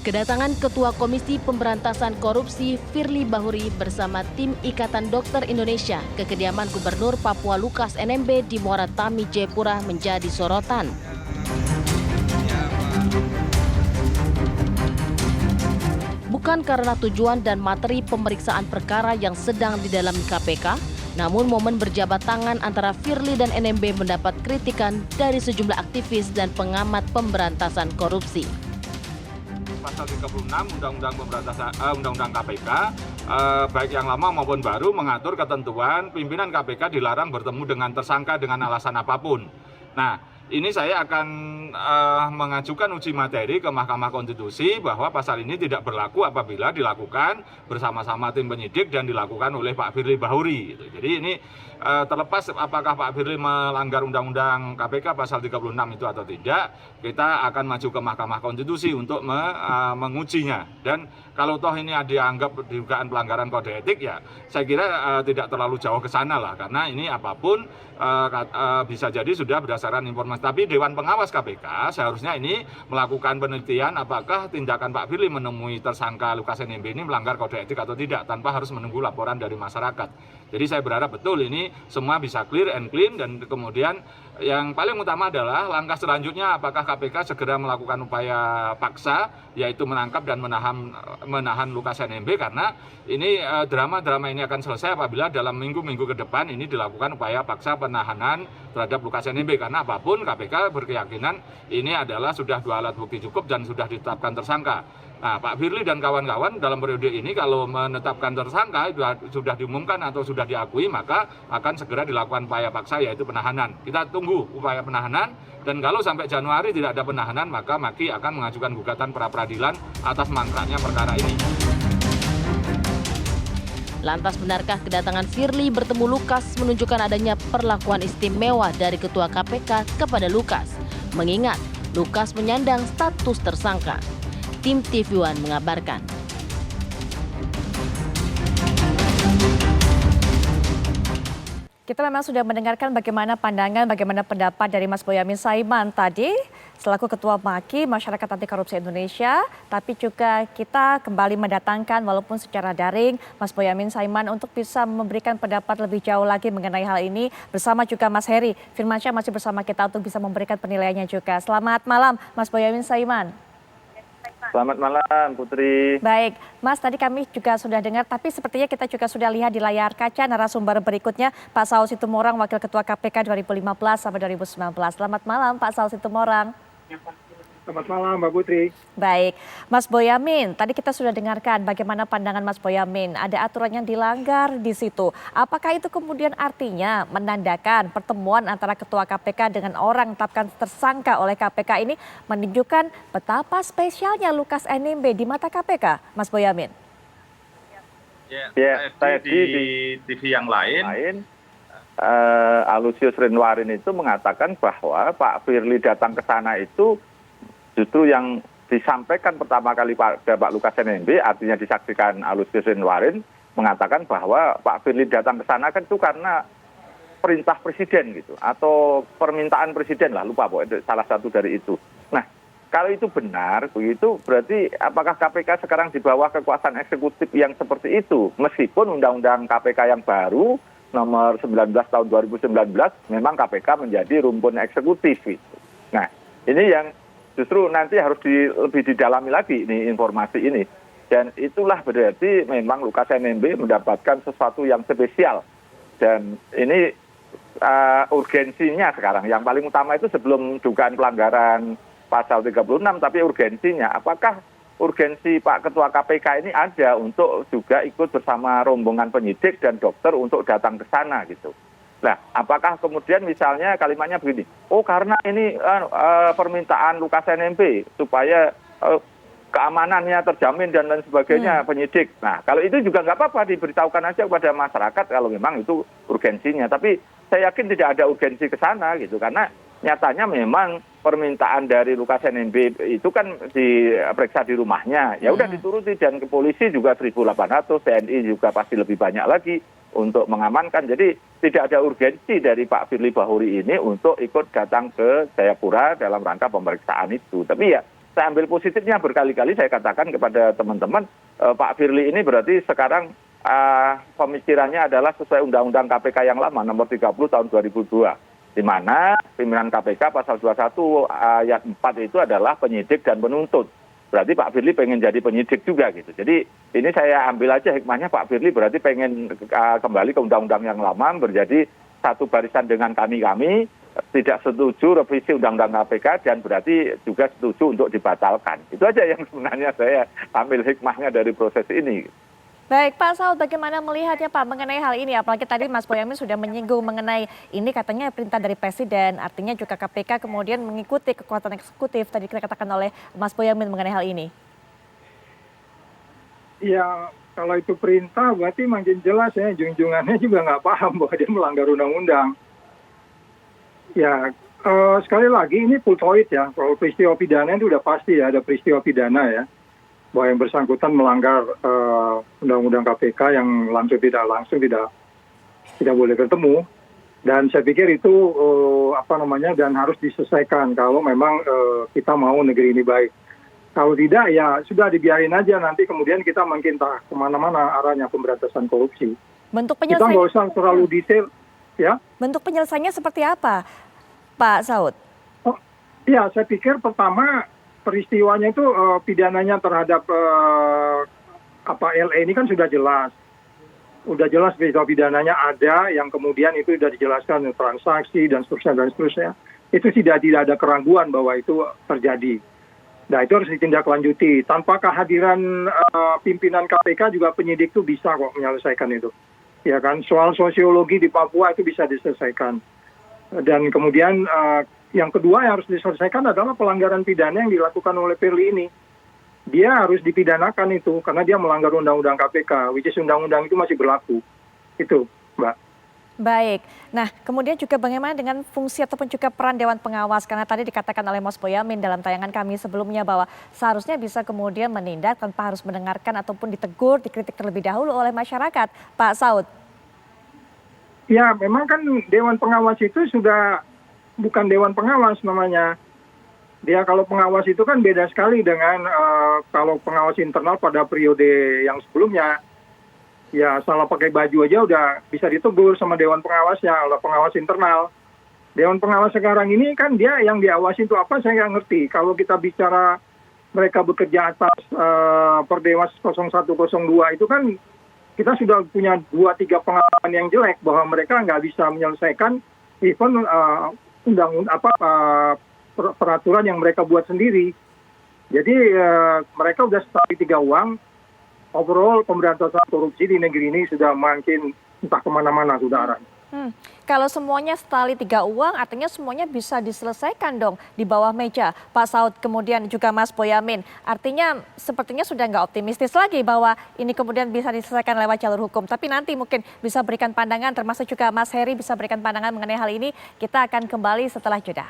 Kedatangan Ketua Komisi Pemberantasan Korupsi Firly Bahuri bersama tim Ikatan Dokter Indonesia ke kediaman Gubernur Papua Lukas NMB di Muara Tami, Jayapura menjadi sorotan. Bukan karena tujuan dan materi pemeriksaan perkara yang sedang didalami KPK, namun momen berjabat tangan antara Firly dan NMB mendapat kritikan dari sejumlah aktivis dan pengamat pemberantasan korupsi. Pasal 36 Undang-Undang KPK, baik yang lama maupun baru, mengatur ketentuan pimpinan KPK dilarang bertemu dengan tersangka dengan alasan apapun. Nah, ini saya akan mengajukan uji materi ke Mahkamah Konstitusi bahwa pasal ini tidak berlaku apabila dilakukan bersama-sama tim penyidik dan dilakukan oleh Pak Firly Bahuri. Jadi ini terlepas apakah Pak Firly melanggar Undang-Undang KPK pasal 36 itu atau tidak, kita akan maju ke Mahkamah Konstitusi untuk mengujinya. Dan kalau toh ini dianggap dugaan pelanggaran kode etik, ya saya kira tidak terlalu jauh ke sana lah, karena ini apapun bisa jadi sudah berdasarkan informasi. Tapi Dewan Pengawas KPK seharusnya ini melakukan penelitian apakah tindakan Pak Firly menemui tersangka Lukas NMB ini melanggar kode etik atau tidak, tanpa harus menunggu laporan dari masyarakat. Jadi saya berharap betul ini semua bisa clear and clean, dan kemudian yang paling utama adalah langkah selanjutnya apakah KPK segera melakukan upaya paksa, yaitu menangkap dan menahan Lukas NMB, karena ini drama-drama ini akan selesai apabila dalam minggu-minggu ke depan ini dilakukan upaya paksa penahanan terhadap Lukas NMB, karena apapun KPK berkeyakinan ini adalah sudah 2 alat bukti cukup dan sudah ditetapkan tersangka. Nah, Pak Firly dan kawan-kawan dalam periode ini kalau menetapkan tersangka sudah diumumkan atau sudah diakui, maka akan segera dilakukan upaya paksa, yaitu penahanan. Kita tunggu upaya penahanan, dan kalau sampai Januari tidak ada penahanan, maka Maki akan mengajukan gugatan pra-peradilan atas mangkraknya perkara ini. Lantas benarkah kedatangan Firly bertemu Lukas menunjukkan adanya perlakuan istimewa dari Ketua KPK kepada Lukas? Mengingat Lukas menyandang status tersangka. Tim TV One mengabarkan. Kita memang sudah mendengarkan bagaimana pandangan, bagaimana pendapat dari Mas Boyamin Saiman tadi selaku Ketua MAKI Masyarakat Anti Korupsi Indonesia, tapi juga kita kembali mendatangkan walaupun secara daring Mas Boyamin Saiman untuk bisa memberikan pendapat lebih jauh lagi mengenai hal ini, bersama juga Mas Heri Firmansyah masih bersama kita untuk bisa memberikan penilaiannya juga. Selamat malam Mas Boyamin Saiman. Selamat malam Putri. Baik, Mas, tadi kami juga sudah dengar, tapi sepertinya kita juga sudah lihat di layar kaca narasumber berikutnya, Pak Saud Situmorang, Wakil Ketua KPK 2015 sampai 2019. Selamat malam Pak Saud Situmorang. Selamat malam Mbak Putri. Baik, Mas Boyamin, tadi kita sudah dengarkan bagaimana pandangan Mas Boyamin, ada aturan yang dilanggar di situ. Apakah itu kemudian artinya menandakan pertemuan antara Ketua KPK dengan orang tetapkan tersangka oleh KPK ini menunjukkan betapa spesialnya Lukas NMB di mata KPK, Mas Boyamin? Ya, tadi di TV yang lain, Alusius Renwarin itu mengatakan bahwa Pak Firly datang ke sana itu justru yang disampaikan pertama kali Pak Lukas NMB, artinya disaksikan Alusius Renwarin, mengatakan bahwa Pak Firly datang ke sana kan itu karena perintah presiden gitu, atau permintaan presiden lah, lupa pokoknya salah satu dari itu. Nah, kalau itu benar begitu, berarti apakah KPK sekarang di bawah kekuasaan eksekutif yang seperti itu? Meskipun Undang-Undang KPK yang baru nomor 19 tahun 2019 memang KPK menjadi rumpun eksekutif gitu. Nah, ini yang justru nanti harus lebih didalami lagi ini informasi ini. Dan itulah berarti memang Lukas NMB mendapatkan sesuatu yang spesial. Dan ini urgensinya sekarang. Yang paling utama itu sebelum dugaan pelanggaran pasal 36, tapi urgensinya. Apakah urgensi Pak Ketua KPK ini ada untuk juga ikut bersama rombongan penyidik dan dokter untuk datang ke sana gitu. Nah, apakah kemudian misalnya kalimatnya begini, oh karena ini permintaan Lukas NMB supaya keamanannya terjamin dan lain sebagainya penyidik. Nah, kalau itu juga nggak apa-apa, diberitahukan aja kepada masyarakat kalau memang itu urgensinya. Tapi saya yakin tidak ada urgensi ke sana gitu, karena nyatanya memang permintaan dari Lukas NMB itu kan diperiksa di rumahnya. Ya udah dituruti, dan ke polisi juga 1.800, TNI juga pasti lebih banyak lagi untuk mengamankan. Jadi tidak ada urgensi dari Pak Firly Bahuri ini untuk ikut datang ke Jayapura dalam rangka pemeriksaan itu. Tapi ya saya ambil positifnya berkali-kali saya katakan kepada teman-teman, Pak Firly ini berarti sekarang pemikirannya adalah sesuai Undang-Undang KPK yang lama nomor 30 tahun 2002, di mana pimpinan KPK pasal 21 ayat 4 itu adalah penyidik dan penuntut. Berarti Pak Firly pengen jadi penyidik juga gitu. Jadi ini saya ambil aja hikmahnya, Pak Firly berarti pengen kembali ke undang-undang yang lama, berjadi satu barisan dengan kami, tidak setuju revisi undang-undang KPK dan berarti juga setuju untuk dibatalkan. Itu aja yang sebenarnya saya ambil hikmahnya dari proses ini. Baik, Pak Saud, bagaimana melihatnya Pak mengenai hal ini? Apalagi tadi Mas Boyamin sudah menyinggung mengenai ini katanya perintah dari Presiden, artinya juga KPK kemudian mengikuti kekuatan eksekutif, tadi dikatakan oleh Mas Boyamin mengenai hal ini. Ya, kalau itu perintah berarti makin jelas ya, junjungannya juga nggak paham bahwa dia melanggar undang-undang. Ya, sekali lagi ini pultoid ya, kalau peristiwa pidana itu udah pasti ya, ada peristiwa pidana ya, bahwa yang bersangkutan melanggar undang-undang KPK yang langsung tidak boleh ketemu. Dan saya pikir itu dan harus diselesaikan kalau memang kita mau negeri ini baik. Kalau tidak ya sudah dibiarin aja, nanti kemudian kita makin tak kemana-mana arahnya pemberantasan korupsi. Bentuk Kita penyelesaian, nggak usah terlalu detail ya. bentuk penyelesaiannya seperti apa, Pak Saud? Oh, ya, saya pikir pertama peristiwanya itu pidananya terhadap LE ini kan sudah jelas. Udah jelas peristiwa pidananya ada, yang kemudian itu sudah dijelaskan transaksi dan seterusnya. Itu tidak ada keraguan bahwa itu terjadi. Nah, itu harus ditindaklanjuti. Tanpa kehadiran pimpinan KPK juga penyidik itu bisa kok menyelesaikan itu. Ya kan, soal sosiologi di Papua itu bisa diselesaikan. Dan kemudian yang kedua yang harus diselesaikan adalah pelanggaran pidana yang dilakukan oleh Firly ini. Dia harus dipidanakan itu karena dia melanggar undang-undang KPK, which is undang-undang itu masih berlaku. Itu, Mbak. Baik. Nah, kemudian juga bagaimana dengan fungsi ataupun juga peran Dewan Pengawas? Karena tadi dikatakan oleh Mas Boyamin dalam tayangan kami sebelumnya bahwa seharusnya bisa kemudian menindak tanpa harus mendengarkan ataupun ditegur, dikritik terlebih dahulu oleh masyarakat. Pak Saud. Ya, memang kan Dewan Pengawas itu sudah bukan Dewan Pengawas namanya. Dia kalau pengawas itu kan beda sekali dengan kalau pengawas internal pada periode yang sebelumnya. Ya, salah pakai baju aja udah bisa ditegur sama Dewan Pengawasnya, kalau pengawas internal. Dewan Pengawas sekarang ini kan dia yang diawasi itu apa saya nggak ngerti. Kalau kita bicara mereka bekerja atas Perdewas 0102 itu kan kita sudah punya 2-3 pengalaman yang jelek bahwa mereka nggak bisa menyelesaikan even peraturan yang mereka buat sendiri. Jadi mereka udah setali 3 uang. Overall pemberantasan korupsi di negeri ini sudah makin entah kemana-mana sudah arahnya. Kalau semuanya setali 3 uang, artinya semuanya bisa diselesaikan dong di bawah meja. Pak Saud, kemudian juga Mas Boyamin. Artinya sepertinya sudah nggak optimistis lagi bahwa ini kemudian bisa diselesaikan lewat jalur hukum. Tapi nanti mungkin bisa berikan pandangan, termasuk juga Mas Heri bisa berikan pandangan mengenai hal ini. Kita akan kembali setelah jeda.